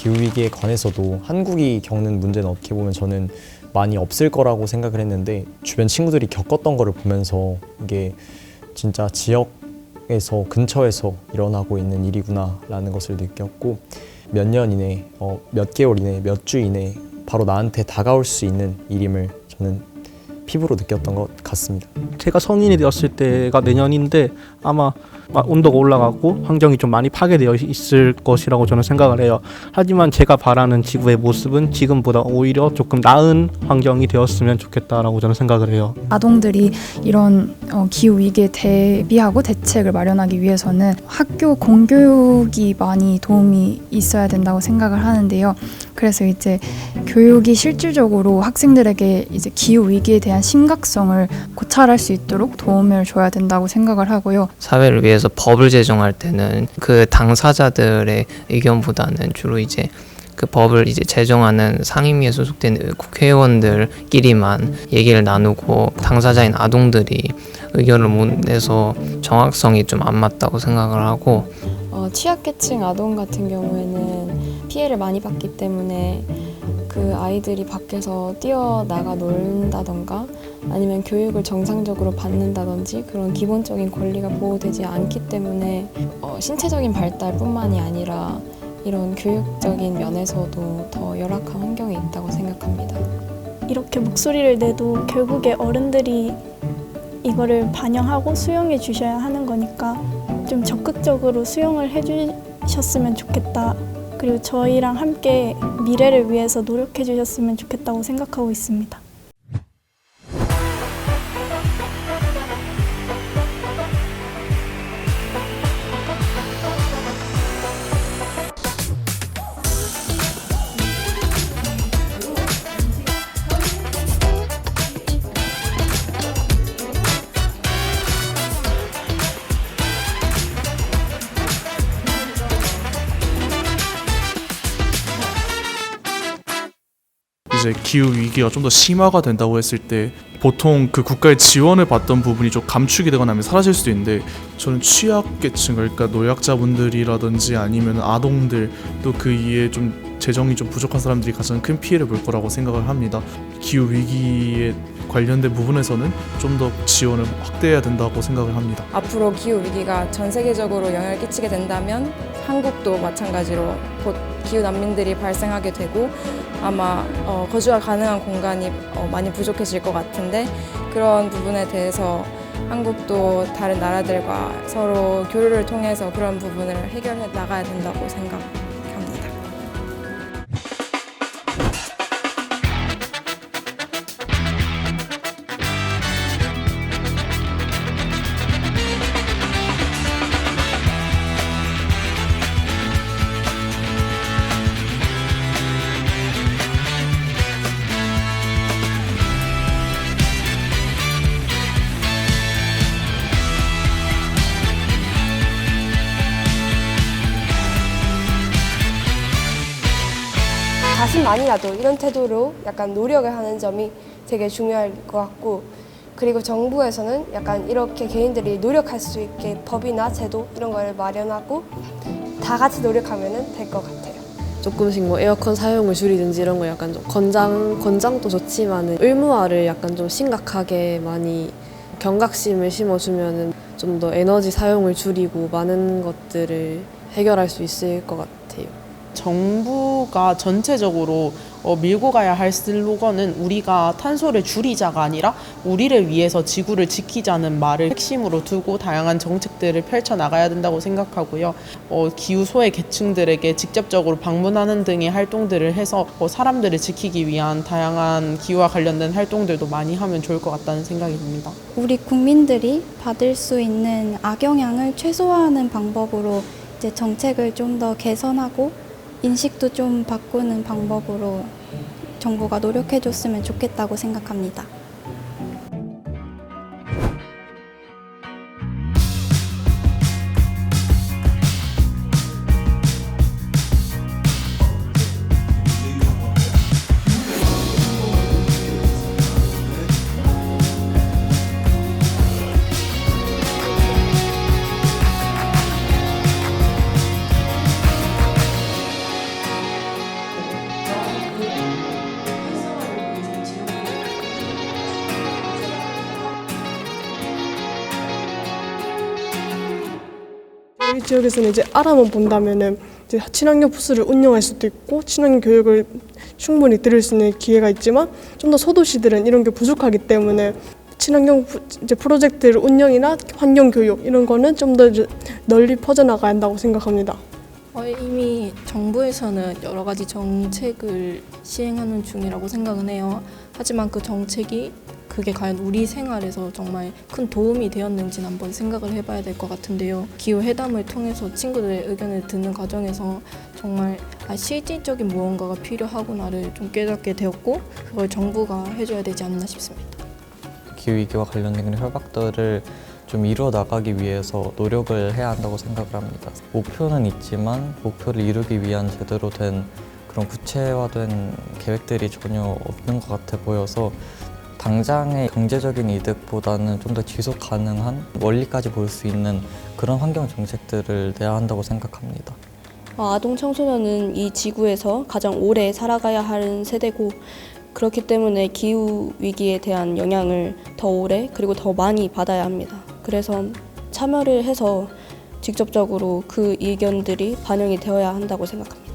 기후위기에 관해서도 한국이 겪는 문제는 어떻게 보면 저는 많이 없을 거라고 생각을 했는데 주변 친구들이 겪었던 거를 보면서 이게 진짜 지역에서 근처에서 일어나고 있는 일이구나 라는 것을 느꼈고 몇 년 이내, 몇 개월 이내, 몇 주 이내 바로 나한테 다가올 수 있는 일임을 저는 피부로 느꼈던 것 같습니다. 제가 성인이 되었을 때가 내년인데 아마 온도가 올라가고 환경이 좀 많이 파괴되어 있을 것이라고 저는 생각을 해요. 하지만 제가 바라는 지구의 모습은 지금보다 오히려 조금 나은 환경이 되었으면 좋겠다라고 저는 생각을 해요. 아동들이 이런 기후 위기에 대비하고 대책을 마련하기 위해서는 학교 공교육이 많이 도움이 있어야 된다고 생각을 하는데요. 그래서 이제 교육이 실질적으로 학생들에게 이제 기후 위기에 대한 심각성을 고찰할 수 있도록 도움을 줘야 된다고 생각을 하고요. 사회를 위해서 법을 제정할 때는 그 당사자들의 의견보다는 주로 이제 그 법을 이제 제정하는 상임위에 소속된 국회의원들끼리만 얘기를 나누고 당사자인 아동들이 의견을 못 내서 정확성이 좀 안 맞다고 생각을 하고 취약계층 아동 같은 경우에는 피해를 많이 받기 때문에 그 아이들이 밖에서 뛰어나가 놀다던가 아니면 교육을 정상적으로 받는다든지 그런 기본적인 권리가 보호되지 않기 때문에 신체적인 발달뿐만이 아니라 이런 교육적인 면에서도 더 열악한 환경에 있다고 생각합니다. 이렇게 목소리를 내도 결국에 어른들이 이거를 반영하고 수용해 주셔야 하는 거니까 좀 적극적으로 수용을 해 주셨으면 좋겠다. 그리고 저희랑 함께 미래를 위해서 노력해 주셨으면 좋겠다고 생각하고 있습니다. 이제 기후 위기가 좀 더 심화가 된다고 했을 때 보통 그 국가의 지원을 받던 부분이 좀 감축이 되거나 하면 사라질 수도 있는데 저는 취약계층 그러니까 노약자분들이라든지 아니면 아동들 또 그 이에 좀 재정이 좀 부족한 사람들이 가장 큰 피해를 볼 거라고 생각을 합니다. 기후 위기에 관련된 부분에서는 좀 더 지원을 확대해야 된다고 생각을 합니다. 앞으로 기후 위기가 전 세계적으로 영향을 끼치게 된다면 한국도 마찬가지로 곧 기후 난민들이 발생하게 되고 아마 거주가 가능한 공간이 많이 부족해질 것 같은데 그런 부분에 대해서 한국도 다른 나라들과 서로 교류를 통해서 그런 부분을 해결해 나가야 된다고 생각합니다. 자신만이라도 이런 태도로 약간 노력을 하는 점이 되게 중요할 것 같고 그리고 정부에서는 약간 이렇게 개인들이 노력할 수 있게 법이나 제도 이런 걸 마련하고 다 같이 노력하면 될 것 같아요. 조금씩 뭐 에어컨 사용을 줄이든지 이런 거 약간 좀 권장도 좋지만은 의무화를 약간 좀 심각하게 많이 경각심을 심어주면은 좀 더 에너지 사용을 줄이고 많은 것들을 해결할 수 있을 것 같아요. 정부가 전체적으로 밀고 가야 할 슬로건은 우리가 탄소를 줄이자가 아니라 우리를 위해서 지구를 지키자는 말을 핵심으로 두고 다양한 정책들을 펼쳐나가야 된다고 생각하고요. 기후 소외 계층들에게 직접적으로 방문하는 등의 활동들을 해서 사람들을 지키기 위한 다양한 기후와 관련된 활동들도 많이 하면 좋을 것 같다는 생각이 듭니다. 우리 국민들이 받을 수 있는 악영향을 최소화하는 방법으로 이제 정책을 좀 더 개선하고 인식도 좀 바꾸는 방법으로 정부가 노력해줬으면 좋겠다고 생각합니다. 저희 지역에서는 이제 알아만 본다면은 이제 친환경 부스를 운영할 수도 있고 친환경 교육을 충분히 들을 수 있는 기회가 있지만 좀 더 소도시들은 이런 게 부족하기 때문에 친환경 이제 프로젝트를 운영이나 환경 교육 이런 거는 좀 더 널리 퍼져나가야 한다고 생각합니다. 이미 정부에서는 여러 가지 정책을 시행하는 중이라고 생각은 해요. 하지만 그 정책이 그게 과연 우리 생활에서 정말 큰 도움이 되었는지는 한번 생각을 해봐야 될 것 같은데요. 기후회담을 통해서 친구들의 의견을 듣는 과정에서 정말 실질적인 무언가가 필요하구나를 좀 깨닫게 되었고 그걸 정부가 해줘야 되지 않나 싶습니다. 기후위기와 관련된 협약들을 좀 이루어 나가기 위해서 노력을 해야 한다고 생각을 합니다. 목표는 있지만 목표를 이루기 위한 제대로 된 그런 구체화된 계획들이 전혀 없는 것 같아 보여서 당장의 경제적인 이득보다는 좀 더 지속 가능한 멀리까지 볼 수 있는 그런 환경 정책들을 내야 한다고 생각합니다. 아동 청소년은 이 지구에서 가장 오래 살아가야 하는 세대고 그렇기 때문에 기후 위기에 대한 영향을 더 오래 그리고 더 많이 받아야 합니다. 그래서 참여를 해서 직접적으로 그 의견들이 반영이 되어야 한다고 생각합니다.